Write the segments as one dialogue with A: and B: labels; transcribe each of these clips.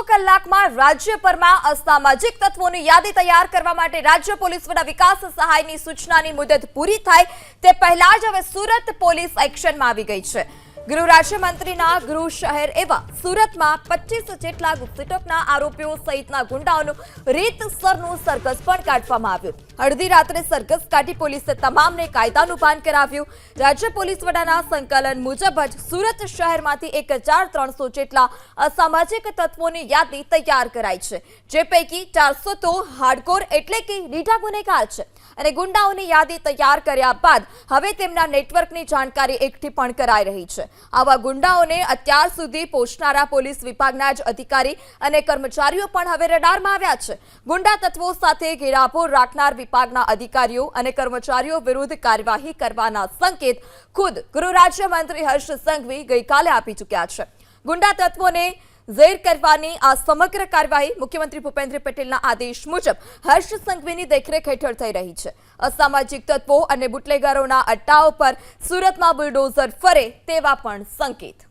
A: કલાકમાં રાજ્યભરમાં અસામાજિક તત્વોની યાદી તૈયાર કરવા માટે રાજ્ય પોલીસ વડા વિકાસ સહાયની સૂચનાની મુદત પૂરી થાય તે પહેલા જ હવે સુરત પોલીસ એક્શનમાં આવી ગઈ છે। ગૃહ રાજ્યમંત્રીના ગૃહ શહેર એવા સુરતમાં 25 જેટલા ગુસ્સેટોકના આરોપીઓ સહિતના ગુંડાઓનું રીતસરનું સરઘસ પણ કાઢવામાં આવ્યું। અડધી રાત્રે સરઘસ કાઢી પોલીસે તમામને કાયદાનું ભાન કરાવ્યું। રાજ્ય પોલીસ વડાના સંકલન મુજબ જ સુરત શહેરમાંથી 1300 જેટલા અસામાજિક તત્વોની યાદી તૈયાર કરાઈ છે, જે પૈકી 400 તો હાર્ડકોર એટલે કે રીઢા ગુનેગાર છે અને ગુંડાઓની યાદી તૈયાર કર્યા બાદ હવે તેમના નેટવર્કની જાણકારી એકઠી પણ કરાઈ રહી છે। આવા ગુંડાઓને અત્યાર સુધી પોષનારા પોલીસ વિભાગના જ અધિકારી અને કર્મચારીઓ પણ હવે રડારમાં આવ્યા છે। ગુંડા તત્વો સાથે ઘેરાપોર રાખનાર વિભાગના અધિકારીઓ અને કર્મચારીઓ વિરુદ્ધ કાર્યવાહી કરવાના સંકેત ખુદ ગૃહ રાજ્યમંત્રી હર્ષ સંઘવી ગઈકાલે આપી ચૂક્યા છે। ગુંડા તત્વોને ઝેર કરવાની આ સમગ્ર કાર્યવાહી મુખ્યમંત્રી ભૂપેન્દ્ર પટેલના આદેશ મુજબ હર્ષ સંઘવીની દેખરેખ હેઠળ થઈ રહી છે। અસામાજિક તત્વો અને બુટલેગરોના અડ્ડાઓ પર સુરતમાં બુલડોઝર ફરે તેવા પણ સંકેત।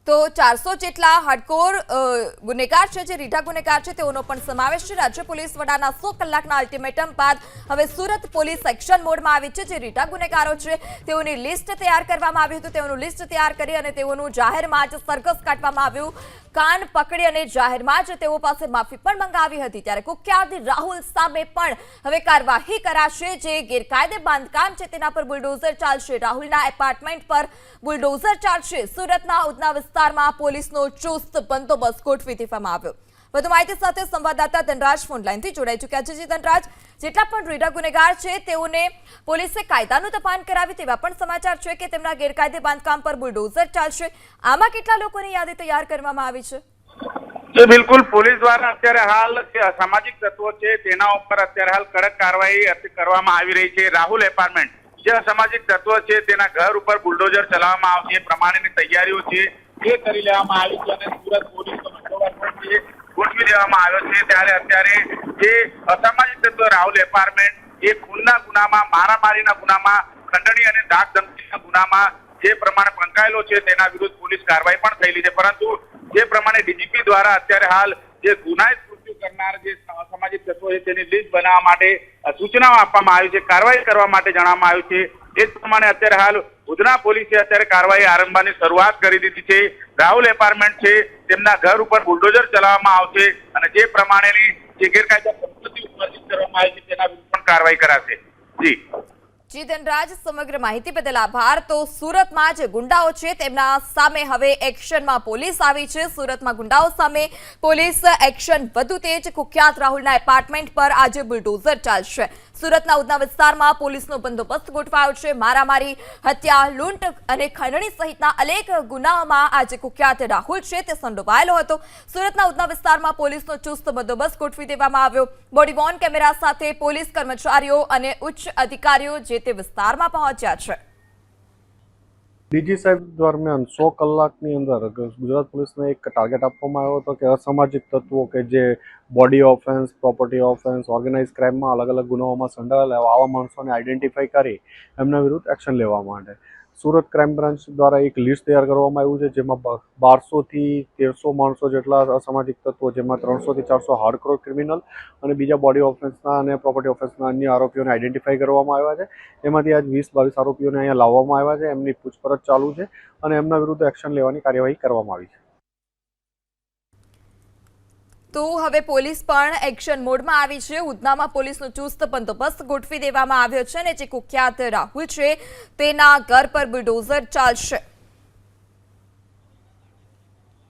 A: તો 400 જેટલા હાર્ડકોર ગુનેગાર છે, જે રીઢા ગુનેગાર છે, તેઓનો પણ સમાવેશ છે। રાજ્ય પોલીસ વડાના 100 કલાકના અલ્ટિમેટમ બાદ હવે સુરત પોલીસ એક્શન મોડમાં આવી છે। જે રીઢા ગુનેગારો છે તેઓની લિસ્ટ તૈયાર કરવામાં આવી હતું, તેઓનું લિસ્ટ તૈયાર કરી અને તેઓનું જાહેરમાં જ સરઘસ કાઢવામાં આવ્યું। કાન પકડી અને જાહેરમાં જ તેઓ પાસે માફી પણ મંગાવી હતી। ત્યારે કુખ્યાત રાહુલ સામે પણ હવે કાર્યવાહી કરાશે। જે ગેરકાયદે બાંધકામ છે તેના પર બુલડોઝર ચાલશે। રાહુલના એપાર્ટમેન્ટ પર બુલડોઝર ચાલશે। સુરતના ઉધના વિસ્તારમાં પોલીસનો ચુસ્ત બંદોબસ્ત ગોઠવી દેવામાં આવ્યો। વધુ માહિતી સાથે સંવાદદાતા ધનરાજ ફોનલાઈનથી જોડાઈ ચૂક્યા છે। જે ધનરાજ, જેટલા પણ રીઢા ગુનેગાર છે તેઓને પોલીસે કાયદાનું તપાન કરાવી તેવા પણ સમાચાર છે કે તેમના ગેરકાયદે બાંધકામ પર બુલડોઝર ચાલશે। આમાં કેટલા લોકોની યાદી તૈયાર કરવામાં આવી છે?
B: જે બિલકુલ પોલીસ દ્વારા અત્યારે હાલ જે અસામાજિક તત્વો છે તેના ઉપર અત્યારે હાલ કડક કાર્યવાહી કરવામાં આવી રહી છે। રાહુલ એપાર્ટમેન્ટ જે અસામાજિક તત્વો છે તેના ઘર ઉપર બુલડોઝર ચલાવવામાં આવશે, એ પ્રમાણેની તૈયારીઓ છે એ કરી લેવામાં આવી છે અને સુરત પોલીસનો બંદોબસ્ત પણ છે ગોઠવી દેવામાં આવ્યો છે। ત્યારે અત્યારે જે અસામાજિક તત્વ રાહુલ એપાર્ટમેન્ટ એ ખૂનના ગુનામાં, મારામારીના ગુનામાં, ખંડણી અને ધાક ધમકીના ગુનામાં જે પ્રમાણે પંકાયેલો છે તેના વિરુદ્ધ પોલીસ કાર્યવાહી પણ થયેલી છે। પરંતુ જે પ્રમાણે ડીજીપી દ્વારા અત્યારે હાલ જે ગુનાહિત કૃત્ય કરનાર જે અસામાજિક તત્વો છે તેની લિસ્ટ બનાવવા માટે સૂચનાઓ આપવામાં આવી છે, કાર્યવાહી કરવા માટે જણાવવામાં આવ્યું છે। એ જ પ્રમાણે અત્યારે હાલ ઉધના પોલીસે અત્યારે કાર્યવાહી આરંભવાની શરૂઆત કરી દીધી છે। રાહુલ એપાર્ટમેન્ટ છે તેમના ઘર ઉપર બુલડોઝર ચલાવવામાં આવશે અને જે પ્રમાણેની જે ગેરકાયદે સંપત્તિ ઉત્પાદિત કરવામાં આવી છે તેના વિરુદ્ધ પણ કાર્યવાહી કરાશે।
A: જી ધનરાજ, સમગ્ર માહિતી બદલ આભાર। તો સુરતમાં જે ગુંડાઓ છે તેમના સામે હવે એક્શનમાં પોલીસ આવી છે। સુરતમાં ગુંડાઓ સામે પોલીસ એક્શન વધુ તેજ। કુખ્યાત રાહુલના એપાર્ટમેન્ટ પર આજે બુલડોઝર ચાલશે। સુરતના ઉધના વિસ્તારમાં પોલીસનો બંદોબસ્ત ગોઠવાયો છે। મારામારી, હત્યા, લૂંટ અને ખંડણી સહિતના અનેક ગુનાઓમાં આજે કુખ્યાત રાહુલ છે તે સંડોવાયેલો હતો। સુરતના ઉધના વિસ્તારમાં પોલીસનો ચુસ્ત બંદોબસ્ત ગોઠવી દેવામાં આવ્યો। બોડી વોર્ન કેમેરા સાથે પોલીસ કર્મચારીઓ અને ઉચ્ચ અધિકારીઓ જે તે વિસ્તારમાં પહોંચ્યા છે।
C: ડીજી સાહેબ દરમિયાન 100 કલાકની અંદર ગુજરાત પોલીસને એક ટાર્ગેટ આપવામાં આવ્યો હતો કે અસામાજિક તત્વો કે જે body offence, property offence, organise ક્રાઇમમાં અલગ અલગ ગુનાઓમાં સંડોવાયેલા આવા માણસોને આઈડેન્ટિફાઈ કરી એમના વિરુદ્ધ એક્શન લેવા માટે સુરત ક્રાઇમ બ્રાન્ચ દ્વારા એક લિસ્ટ તૈયાર કરવામાં આવ્યું છે, જેમાં 1200 થી 1300 માણસો જેટલા અસામાજિક તત્વો, જેમાં 300 થી 400 હાર્ડકોર ક્રિમિનલ અને બીજા બોડી ઓફેન્સના અને પ્રોપર્ટી ઓફેન્સના અન્ય આરોપીઓને આઈડેન્ટિફાઈ કરવામાં આવ્યા છે। એમાંથી આજ 20-22 આરોપીઓને અહીંયા લાવવામાં આવ્યા છે। એમની પૂછપરછ ચાલુ છે અને એમના વિરુદ્ધ એક્શન લેવાની કાર્યવાહી કરવામાં આવી છે।
A: તો હવે પોલીસ પણ એક્શન મોડમાં આવી છે। ઉધનામાં પોલીસનો ચુસ્ત બંદોબસ્ત ગોઠવી દેવામાં આવ્યો છે અને જે કુખ્યાત રાહુલ છે તેના ઘર પર બુલડોઝર ચાલશે।